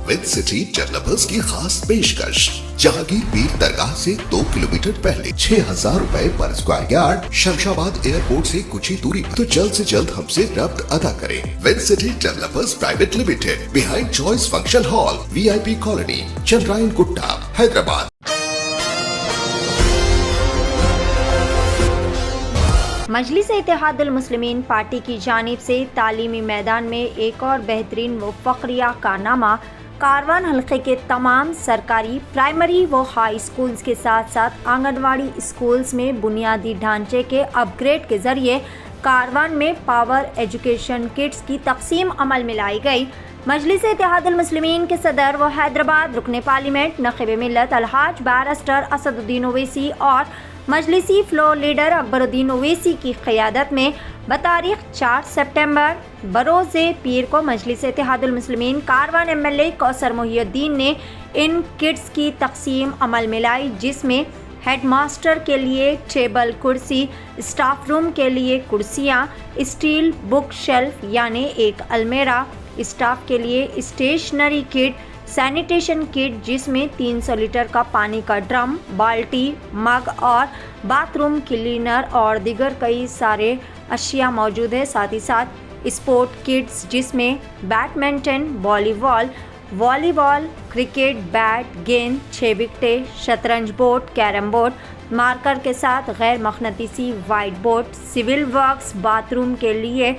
With city developers की खास पेशकश। जहांगीर पीर दरगाह से 2 किलोमीटर पहले 6,000 रुपए पर स्क्वायर यार्ड, शमशाबाद एयरपोर्ट से कुछ ही दूरी पर। तो जल्द से जल्द हमसे रब्त अदा करें। With city developers private limited, behind choice function hall, VIP colony, Chandrayangutta, Hyderabad. Majlis Ittehadul Muslimeen party की जानिब से तालीमी मैदान में एक और बेहतरीन व फ़ख्रिया कारनामा। कारवान हल्के के तमाम सरकारी प्राइमरी व हाई स्कूल्स के साथ साथ आंगनवाड़ी स्कूल्स में बुनियादी ढांचे के अपग्रेड के ज़रिए कारवान में पावर एजुकेशन किट्स की तकसीम अमल में लाई गई। मजलिस इत्तेहादुल मुस्लिमीन के सदर व हैदराबाद रुकने पार्लियामेंट नक़ीब मिल्लत अलहाज बैरिस्टर असदुद्दीन ओवैसी और मजलिसी फ्लोर लीडर अकबरुद्दीन ओवैसी की क़यादत में बतारीख 4 सितंबर बरोज़े पीर को मजलिस इत्तेहादुल मुस्लिमीन कारवान MLA कौसर मोहिउद्दीन ने इन किट्स की तकसीम अमल में लाई, जिसमें हेडमास्टर के लिए टेबल कुर्सी, स्टाफ रूम के लिए कुर्सियाँ, स्टील बुक शेल्फ यानी एक अलमेरा, स्टाफ के लिए स्टेशनरी किट, सैनिटेशन किट जिसमें 300 लीटर का पानी का ड्रम, बाल्टी, मग और बाथरूम क्लीनर और दीगर कई सारे अशिया मौजूद है। साथ ही साथ स्पोर्ट किट्स जिसमें बैडमिंटन, वॉलीबॉल, क्रिकेट बैट, गेंद, 6 विकेटें, शतरंज बोर्ड, कैरम बोर्ड, मार्कर के साथ गैर मकनतीसी white board, civil works, bathroom के लिए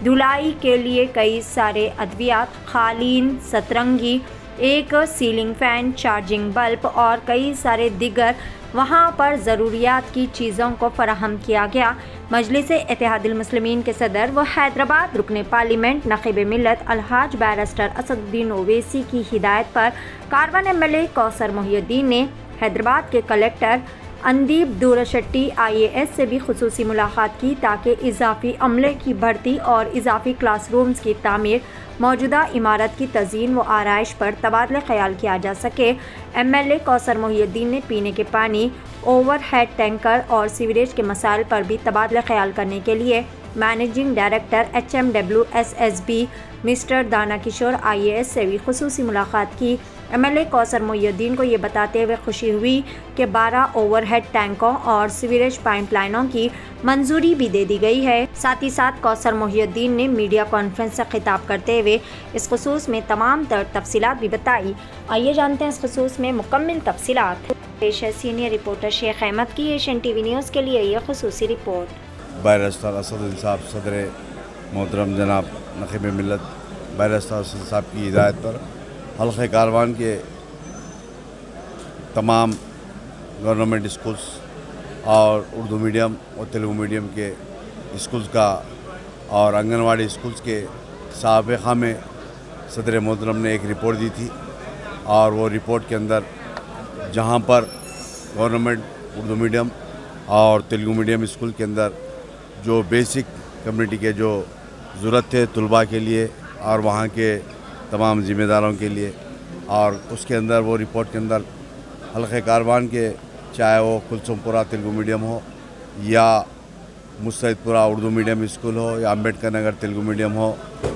धुलाई के लिए कई सारे अद्वियात, कालीन, सतरंगी, एक सीलिंग फ़ैन, चार्जिंग बल्ब और कई सारे दिगर वहाँ पर ज़रूरियात की चीज़ों को फराहम किया गया। मजलिस इत्तेहादुल मुस्लिमीन के सदर व हैदराबाद रुकने पार्लियामेंट नक़ीब मिल्लत अलहाज बैरिस्टर असदुद्दीन ओवैसी की हिदायत पर कारवान MLA कौसर मोहिउद्दीन ने हैदराबाद के कलेक्टर अंदीप दूरशट्टी IAS से भी खुसूसी मुलाकात की ताकि इजाफी अमले की भर्ती और इजाफी क्लासरूम्स की तामीर, मौजूदा इमारत की तज़ीन व आराइश पर तबादला ख्याल किया जा सके। MLA कौसर मोहिउद्दीन ने पीने के पानी, ओवरहेड टैंकर और सीवरेज के मसाइल पर भी तबादला ख्याल करने के लिए मैनेजिंग डायरेक्टर HMWSSB मिस्टर दाना किशोर IAS से भी खुसूसी मुलाकात की। MLA कौसर मोहिउद्दीन को ये बताते हुए खुशी हुई कि 12 ओवरहेड टैंकों और सीवरेज पाइपलाइनों की मंजूरी भी दे दी गई है। साथ ही साथ कौसर मोहिउद्दीन ने मीडिया कॉन्फ्रेंस से खिताब करते हुए इस खुसूस में तमाम तर तफसीलात भी बताई। आइए जानते हैं इस खुसूस में मुकम्मल तफसीलात। पेश है सीनियर रिपोर्टर शेख अहमद की एशियन TV न्यूज़ के लिए यह खुसूसी रिपोर्ट। बैरिस्टर असदुद्दीन साहब सदर मोहतरम जनाब नक़ीब मिल्लत बैरिस्टर असद साहब की हिदायत पर हल्के कारवान के तमाम गवर्नमेंट स्कूल्स और उर्दू मीडियम और तेलुगु मीडियम के स्कूल्स का और आंगनवाड़ी स्कूल्स के साबिक़ा में सदर मोहतरम ने एक रिपोर्ट दी थी और वो रिपोर्ट के अंदर जहाँ पर गवर्नमेंट उर्दू मीडियम और तेलुगु मीडियम स्कूल के अंदर जो बेसिक कम्युनिटी के जो ज़रूरत थे तलबा के लिए और वहाँ के तमाम ज़िम्मेदारों के लिए, और उसके अंदर वो रिपोर्ट के अंदर हल्के कारवान के चाहे वो कुलसुमपुरा तेलुगु मीडियम हो या मुस्तैदपुरा उर्दू मीडियम स्कूल हो या अम्बेडकर नगर तेलुगु मीडियम हो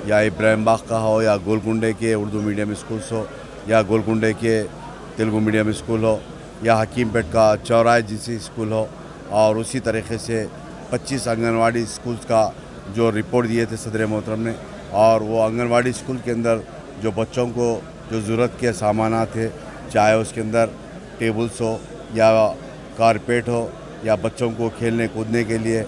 या इब्राहिम बाग का हो या गोलकुंडे के उर्दू मीडियम स्कूल्स हो या गोलकुंडे के तेलुगु मीडियम स्कूल हो या हकीमपेट का चौराहे GC स्कूल हो, और उसी तरीके से 25 आंगनवाड़ी स्कूल्स का जो रिपोर्ट दिए थे सदर मोहतरम ने, और वो आंगनवाड़ी स्कूल के अंदर जो बच्चों को जो ज़रूरत के सामान थे, चाहे उसके अंदर टेबल्स हो या कारपेट हो या बच्चों को खेलने कूदने के लिए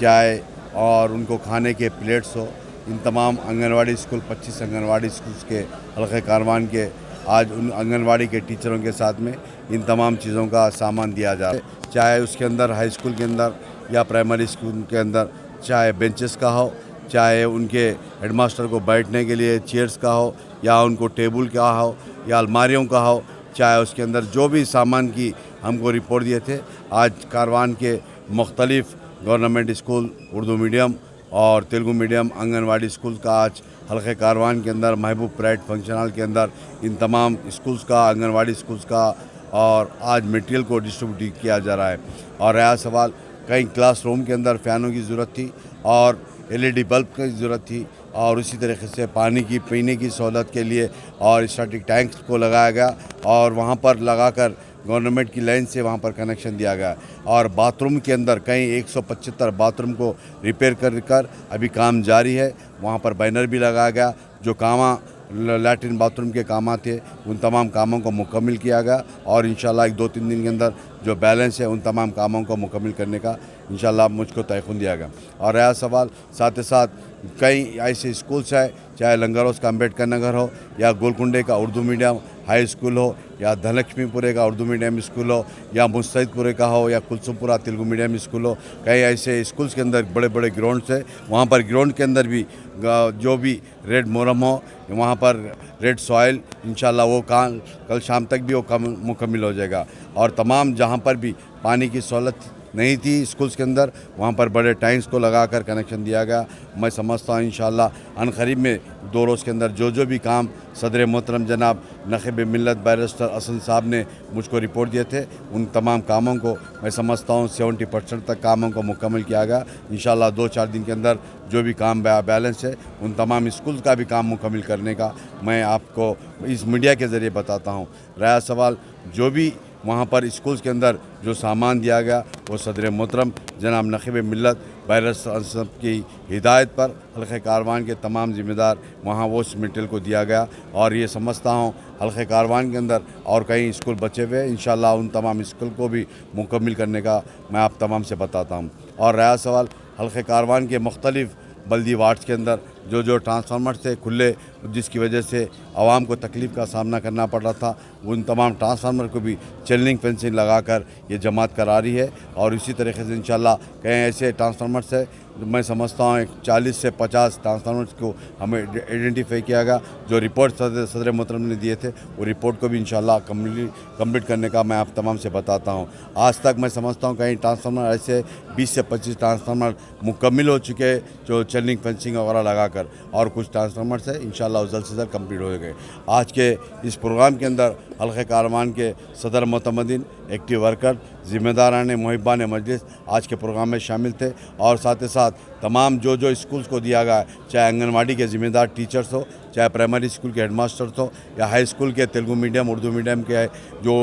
चाहे और उनको खाने के प्लेट्स हो, इन तमाम आंगनवाड़ी स्कूल 25 आंगनवाड़ी स्कूल्स के हल्के कारवान के आज उन आंगनवाड़ी के टीचरों के साथ में इन तमाम चीज़ों का सामान दिया जा रहा है, चाहे उसके अंदर हाई स्कूल के अंदर या प्राइमरी स्कूल के अंदर चाहे बेंचेस का हो, चाहे उनके हेडमास्टर को बैठने के लिए चेयर्स का हो या उनको टेबल का हो या अलमारियों का हो, चाहे उसके अंदर जो भी सामान की हमको रिपोर्ट दिए थे, आज कारवान के मुख्तलिफ़ गवर्नमेंट स्कूल उर्दू मीडियम और तेलुगु मीडियम आंगनवाड़ी स्कूल का आज हल्के कारवान के अंदर महबूब प्राइड फंक्शन हॉल के अंदर इन तमाम स्कूल्स का आंगनवाड़ी स्कूल्स का और आज मटेरियल को डिस्ट्रीब्यूट किया जा रहा है। और रहा सवाल कई क्लासरूम के अंदर फ़ैनों की ज़रूरत थी और LED बल्ब की ज़रूरत थी और उसी तरीके से पानी की पीने की सहूलत के लिए और स्टैटिक टैंक्स को लगाया गया और वहाँ पर लगाकर गवर्नमेंट की लाइन से वहाँ पर कनेक्शन दिया गया और बाथरूम के अंदर कहीं 175 बाथरूम को रिपेयर कर अभी काम जारी है। वहाँ पर बैनर भी लगाया गया। जो कामा लैट्रिन बाथरूम के काम थे उन तमाम कामों को मुकम्मल किया गया और इंशाल्लाह एक 2-3 दिन के अंदर जो बैलेंस है उन तमाम कामों को मुकम्मल करने का इंशाल्लाह मुझको तयख़ुन दिया गया। और रहा सवाल साथ ही साथ कई ऐसे स्कूल्स है, चाहे लंगरोस का अम्बेडकर नगर हो या गोलकुंडे का उर्दू मीडियम हाई स्कूल हो या धनलक्ष्मीपुरे का उर्दू मीडियम स्कूल हो या मुस्तैदपुरे का हो या कुलसुमपुरा तेलुगु मीडियम स्कूल हो, कई ऐसे स्कूल्स के अंदर बड़े बड़े ग्राउंड्स है। वहाँ पर ग्राउंड के अंदर भी जो भी रेड मोरम हो वहाँ पर रेड सॉइल इंशाल्लाह वो कल शाम तक भी वो मुकम्मल हो जाएगा। और तमाम जहाँ पर भी पानी की सहूलत नहीं थी स्कूल्स के अंदर वहाँ पर बड़े टैंक्स को लगाकर कनेक्शन दिया गया। मैं समझता हूँ इंशाल्लाह अनकरीब में 2 रोज़ के अंदर जो भी काम सदर मोहतरम जनाब नखीब मिल्लत बैरिस्टर असन साहब ने मुझको रिपोर्ट दिए थे उन तमाम कामों को मैं समझता हूँ 70% तक कामों को मुकम्मल किया गया। इंशाल्लाह 2-4 दिन के अंदर जो भी काम बैलेंस है उन तमाम स्कूल का भी काम मुकम्मल करने का मैं आपको इस मीडिया के ज़रिए बताता हूँ। रहा सवाल जो भी वहाँ पर स्कूल्स के अंदर जो सामान दिया गया वो सदर मोहतरम जनाब नखीब मिल्लत बैरिस्टर की हिदायत पर हल्के कारवान के तमाम ज़िम्मेदार वहाँ वो उस मटेरियल को दिया गया और ये समझता हूँ हल्के कारवान के अंदर और कई स्कूल बचे हुए इंशाल्लाह उन तमाम स्कूल को भी मुकम्मल करने का मैं आप तमाम से बताता हूँ। और रहा सवाल हल्के कारवान के मुख्तलिफ़ बल्दी वार्ड्स के अंदर जो ट्रांसफार्मर थे खुले जिसकी वजह से आवाम को तकलीफ़ का सामना करना पड़ रहा था उन तमाम ट्रांसफार्मर को भी चेलिंग फेंसिंग लगाकर ये जमात करा रही है। और इसी तरीके से इंशाल्लाह कई ऐसे ट्रांसफार्मर्स है मैं समझता हूँ 40 से 50 ट्रांसफार्मर्स को हमें आइडेंटिफाई किया गया। जो रिपोर्ट सदर मोहतरम ने दिए थे वो रिपोर्ट को भी इंशाल्लाह कंप्लीट करने का मैं आप तमाम से बताता हूँ। आज तक मैं समझता हूँ कई ट्रांसफार्मर ऐसे 20 से 25 ट्रांसफार्मर मुकम्मल हो चुके हैं जो चेलिंग फेंसिंग वगैरह लगाकर और कुछ ट्रांसफार्मर्स है इंशाल्लाह जल्द से जल्द कंप्लीट हो गए। आज के इस प्रोग्राम के अंदर हल्के कारवान के सदर मोतमदीन एक्टिव वर्कर ज़िम्मेदारान मुहिबान मजलिस आज के प्रोग्राम में शामिल थे और साथ ही साथ तमाम जो स्कूल्स को दिया गया चाहे आंगनवाड़ी के ज़िम्मेदार टीचर्स हो चाहे प्राइमरी स्कूल के हेडमास्टर्स हो या हाई स्कूल के तेलुगु मीडियम उर्दू मीडियम के जो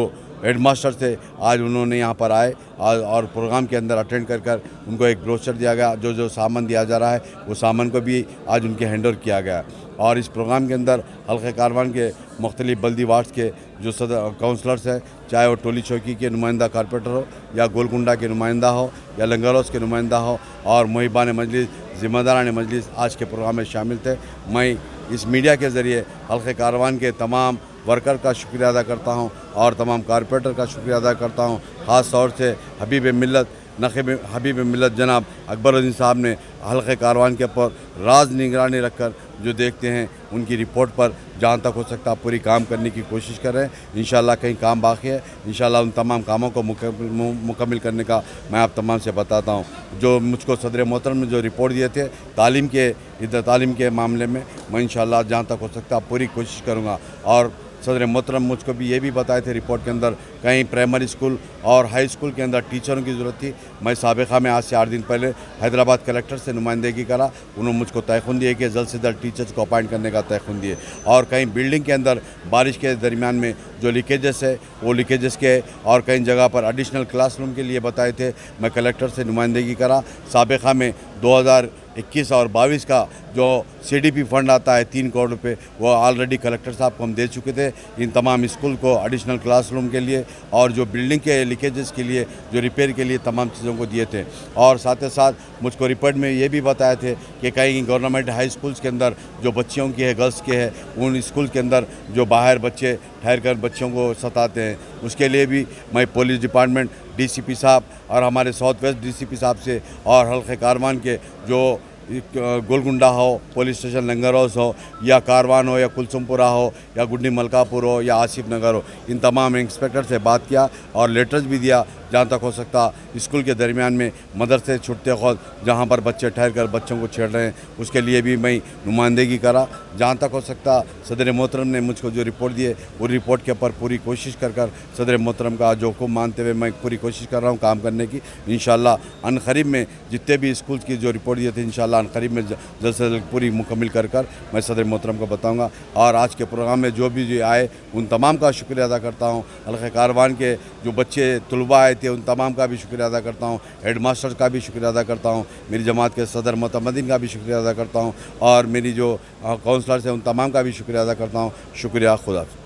हेडमास्टर थे आज उन्होंने यहाँ पर आए और प्रोग्राम के अंदर अटेंड कर उनको एक ब्रोशर दिया गया। जो सामान दिया जा रहा है वो सामान को भी आज उनके हैंडओवर किया गया। और इस प्रोग्राम के अंदर हल्के कारवान के मुख्तलिफ बल्दी वार्ड्स के जो सदर काउंसलर्स हैं चाहे वो टोली चौकी के नुमाइंदा कारपोरेटर हो या गोलकुंडा के नुमाइंदा हो या लंगरोस के नुमाइंदा हो और मुहिबान मजलिस ज़िम्मेदारान मजलिस आज के प्रोग्राम में शामिल थे। मैं इस मीडिया के ज़रिए हल्के कारवान के तमाम वर्कर का शुक्रिया अदा करता हूँ और तमाम कारपोरेटर का शुक्रिया अदा करता हूँ। ख़ास तौर से हबीब मिल्लत जनाब अकबरुद्दीन साहब ने हल्के कारवान के ऊपर राज निगरानी रखकर जो देखते हैं उनकी रिपोर्ट पर जहाँ तक हो सकता पूरी काम करने की कोशिश कर रहे हैं। इंशाल्लाह कहीं काम बाकी है इंशाल्लाह उन तमाम कामों को मुकम्मल करने का मैं आप तमाम से बताता हूँ। जो मुझको सदर मोहतरम ने जो रिपोर्ट दिए थे तालीम के मामले में मैं इंशाल्लाह जहाँ तक हो सकता पूरी कोशिश करूँगा। और सदर मोहतरम मुझको भी ये भी बताए थे रिपोर्ट के अंदर कहीं प्राइमरी स्कूल और हाई स्कूल के अंदर टीचरों की ज़रूरत थी। मैं साबिक़ा में आज से 8 दिन पहले हैदराबाद कलेक्टर से नुमाइंदगी करा, उन्होंने मुझको तयख़ुन दिए कि जल्द से जल्द टीचर्स को अपॉइंट करने का तयख़ुन दिए। और कहीं बिल्डिंग के अंदर बारिश के दरमियान में जो लीकेजेस है वो लीकेजेस के और कई जगह पर एडिशनल क्लासरूम के लिए बताए थे। मैं कलेक्टर से नुमाइंदगी करा। साबिक़ा में 2021 और 22 का जो CDP फंड आता है 3 करोड़ रुपये वो ऑलरेडी कलेक्टर साहब को हम दे चुके थे इन तमाम स्कूल को एडिशनल क्लासरूम के लिए और जो बिल्डिंग के लीकेजेस के लिए जो रिपेयर के लिए तमाम चीज़ों को दिए थे। और साथ ही साथ मुझको रिपोर्ट में ये भी बताए थे कि कहीं गवर्नमेंट हाई स्कूल्स के अंदर जो बच्चियों की है गर्ल्स के है उन स्कूल के अंदर जो बाहर बच्चे ठहर कर बच्चों को सताते हैं उसके लिए भी मैं पुलिस डिपार्टमेंट DCP साहब और हमारे साउथ वेस्ट DCP साहब से और हल्के कारवान के जो गोलकुंडा हो पुलिस स्टेशन लंगरोस हो या कारवान हो या कुलसुमपुरा हो या गुड्डी मलकापुर हो या आसिफ नगर हो इन तमाम इंस्पेक्टर से बात किया और लेटर्स भी दिया जहाँ तक हो सकता स्कूल के दरमियान में मदरसे छुटते खुद जहाँ पर बच्चे ठहर कर बच्चों को छेड़ रहे हैं उसके लिए भी मैं नुमाइंदगी करा। जहाँ तक हो सकता सदर मोहतरम ने मुझको जो रिपोर्ट दिए वो रिपोर्ट के ऊपर पूरी कोशिश कर सदर मोहतरम का जो हुक्म मानते हुए मैं पूरी कोशिश कर रहा हूँ काम करने की। इंशाल्लाह अनकरीब में जितने भी स्कूल की जो रिपोर्ट दिए थे इंशाल्लाह इंशाअल्लाह करीब में जल्द से जल्द पूरी मुकम्मल कर मैं सदर मोहतरम को बताऊँगा। और आज के प्रोग्राम में जो भी आए उन तमाम का शुक्रिया अदा करता हूँ। हल्का कारवान के जो बच्चे तलबा आए थे उन तमाम का भी शुक्रिया अदा करता हूँ। हेड मास्टर का भी शुक्रिया अदा करता हूँ। मेरी जमात के सदर मोतमदीन का भी शुक्रिया अदा करता हूँ। और मेरी जो काउंसलर्स हैं उन तमाम का भी शुक्रिया अदा करता हूँ। शुक्रिया, खुदा हाफ़िज़।